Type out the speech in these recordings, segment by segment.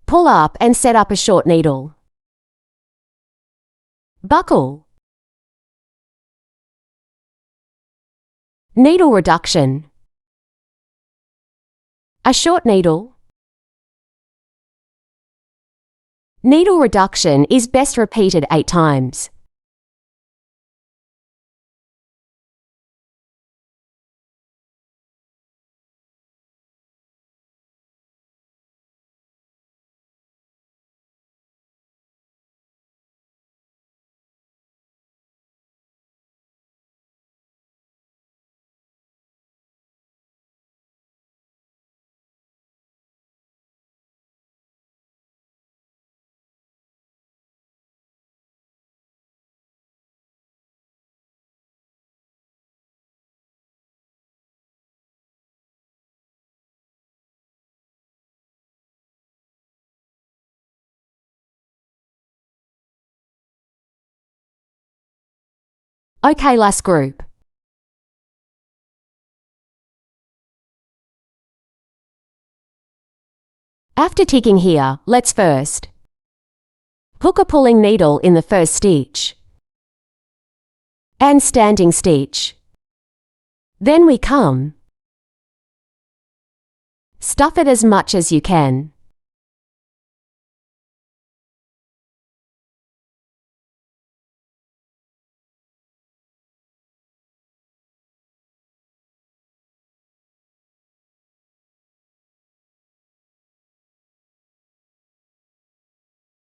Pull up and set up a short needle. Buckle. Needle reduction. A short needle. Needle reduction is best repeated 8 times. Okay, last group. After ticking here, let's first hook a pulling needle in the first stitch and standing stitch. Then we come, stuff it as much as you can.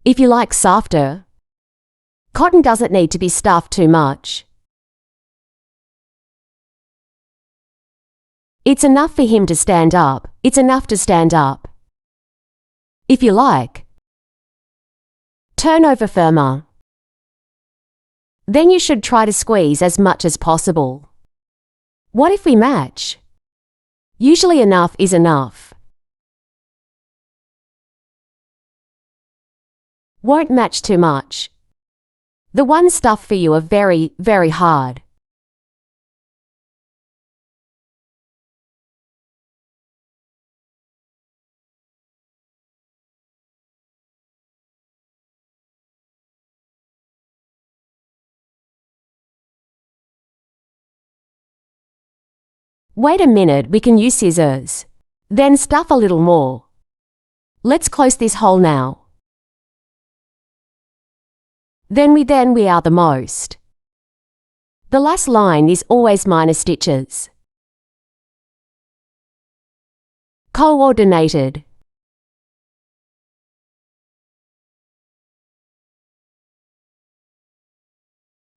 If you like softer, cotton doesn't need to be stuffed too much. It's enough for him to stand up. It's enough to stand up. If you like, turn over firmer. Then you should try to squeeze as much as possible. What if we match? Usually enough is enough. Won't match too much. The ones stuffed for you are very, very hard. Wait a minute, we can use scissors. Then stuff a little more. Let's close this hole now. Then we are the most. The last line is always minor stitches. Coordinated.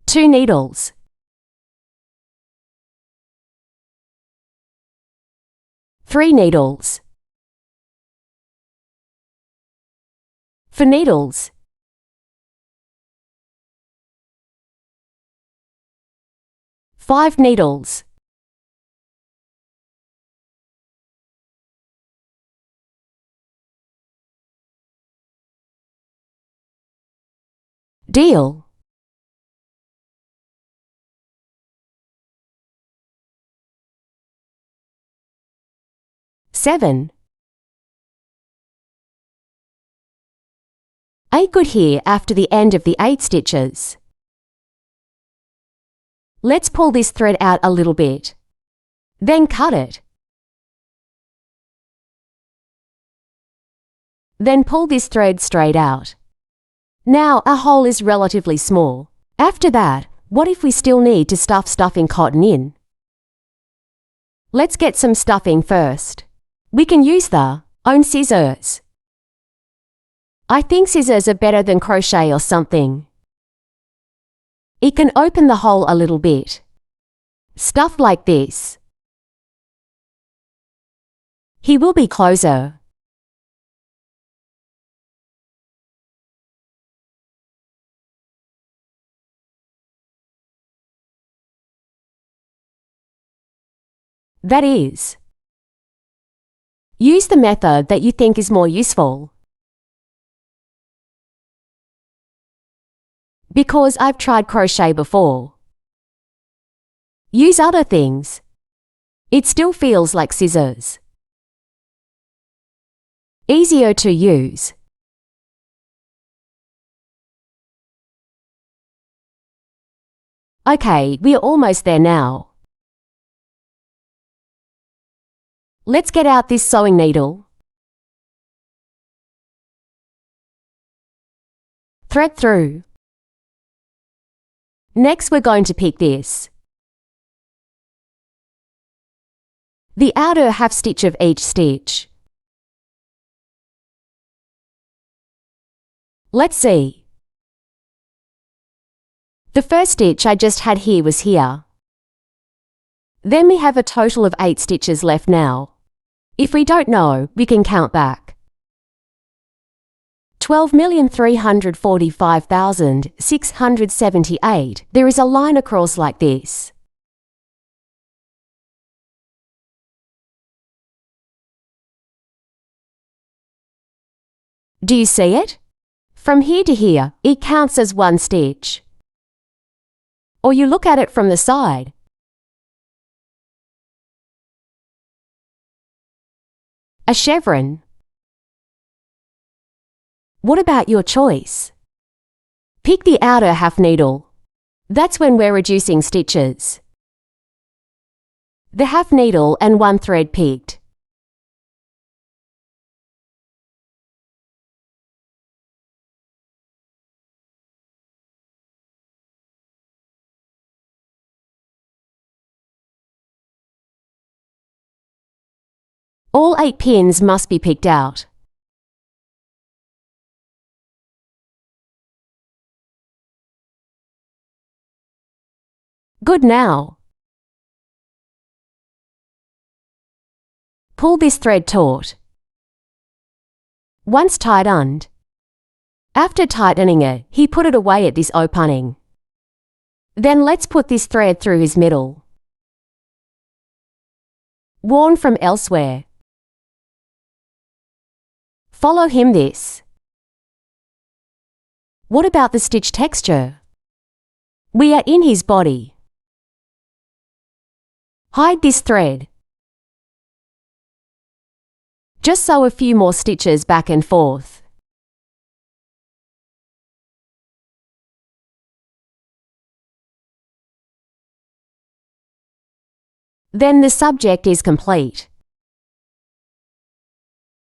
Two needles. Three needles. For needles, five needles. Deal. Seven. 8 good here after the end of the 8 stitches. Let's pull this thread out a little bit. Then cut it. Then pull this thread straight out. Now our hole is relatively small. After that, what if we still need to stuff stuffing cotton in? Let's get some stuffing first. We can use the own scissors. I think scissors are better than crochet or something. It can open the hole a little bit. Stuff like this. He will be closer. That is. Use the method that you think is more useful. Because I've tried crochet before. Use other things. It still feels like scissors. Easier to use. Okay, we are almost there now. Let's get out this sewing needle. Thread through. Next we're going to pick this. The outer half stitch of each stitch. Let's see. The first stitch I just had here was here. Then we have a total of 8 stitches left now. If we don't know, we can count back. 12,345,678. There is a line across like this. Do you see it? From here to here, it counts as 1 stitch. Or you look at it from the side. A chevron. What about your choice? Pick the outer half needle. That's when we're reducing stitches. The half needle and 1 thread picked. All 8 pins must be picked out. Good now. Pull this thread taut. Once tightened. After tightening it, he put it away at this opening. Then let's put this thread through his middle. Worn from elsewhere. Follow him this. What about the stitch texture? We are in his body. Hide this thread. Just sew a few more stitches back and forth. Then the subject is complete.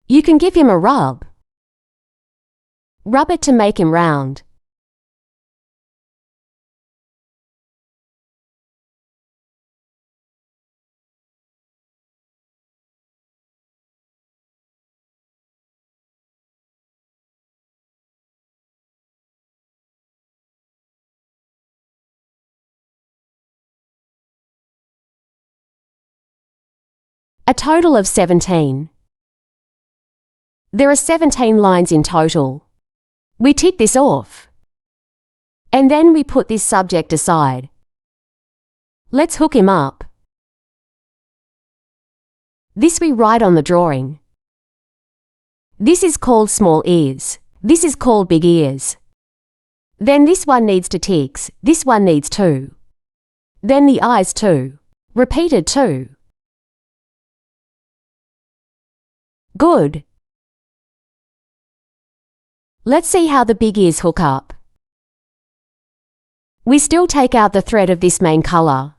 You can give him a rub. Rub it to make him round. A total of 17. There are 17 lines in total. We tick this off. And then we put this subject aside. Let's hook him up. This we write on the drawing. This is called small ears. This is called big ears. Then this one needs 2 ticks. This one needs 2. Then the eyes 2. Repeated 2. Good. Let's see how the big ears hook up. We still take out the thread of this main colour.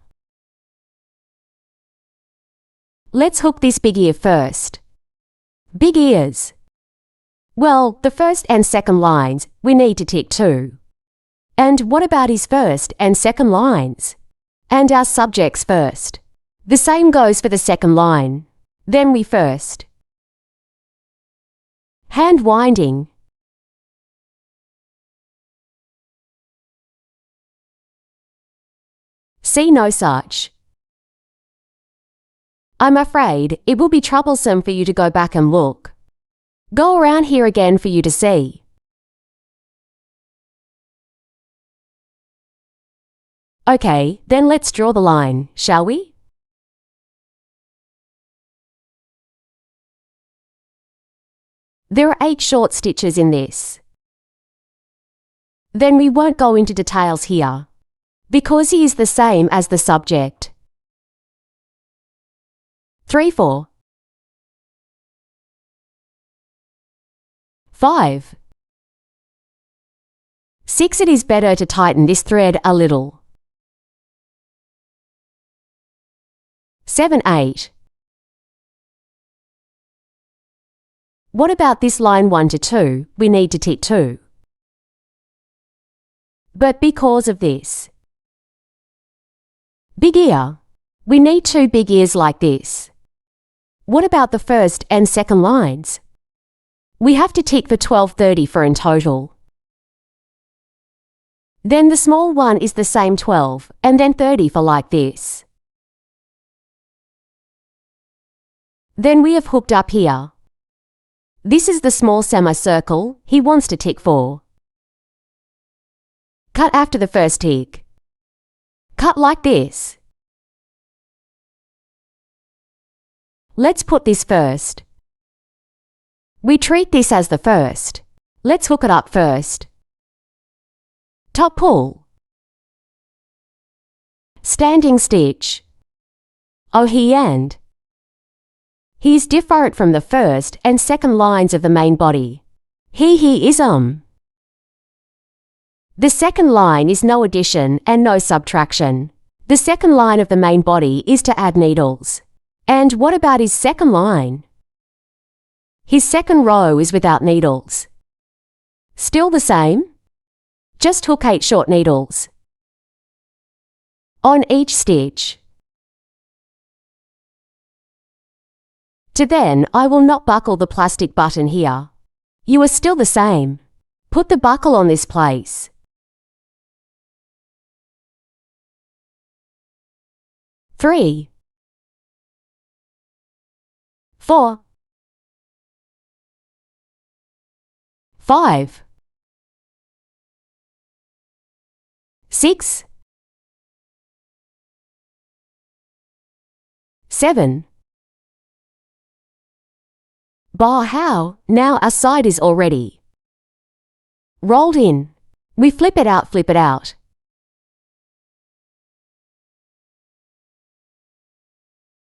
Let's hook this big ear first. Big ears. Well, the first and second lines we need to tick too. And what about his first and second lines? And our subjects first. The same goes for the second line. Then we first. Hand winding. See no such. I'm afraid it will be troublesome for you to go back and look. Go around here again for you to see. Okay, then let's draw the line, shall we? There are 8 short stitches in this. Then we won't go into details here, because he is the same as the subject. 3, 4. 5. 6. It is better to tighten this thread a little. 7, 8. What about this line 1 to 2? We need to tick 2. But because of this big ear, we need 2 big ears like this. What about the first and second lines? We have to tick for 12, 30 for in total. Then the small one is the same 12, and then 30 for like this. Then we have hooked up here. This is the small semicircle he wants to tick for. Cut after the first tick. Cut like this. Let's put this first. We treat this as the first. Let's hook it up first. Top pull. Standing stitch. Oh, he is different from the first and second lines of the main body. He is The second line is no addition and no subtraction. The second line of the main body is to add needles. And what about his second line? His second row is without needles. Still the same? Just hook 8 short needles on each stitch. To then, I will not buckle the plastic button here. You are still the same. Put the buckle on this place. Three, 4, 5, 6, 7. Bah, how? Now our side is already rolled in. We flip it out,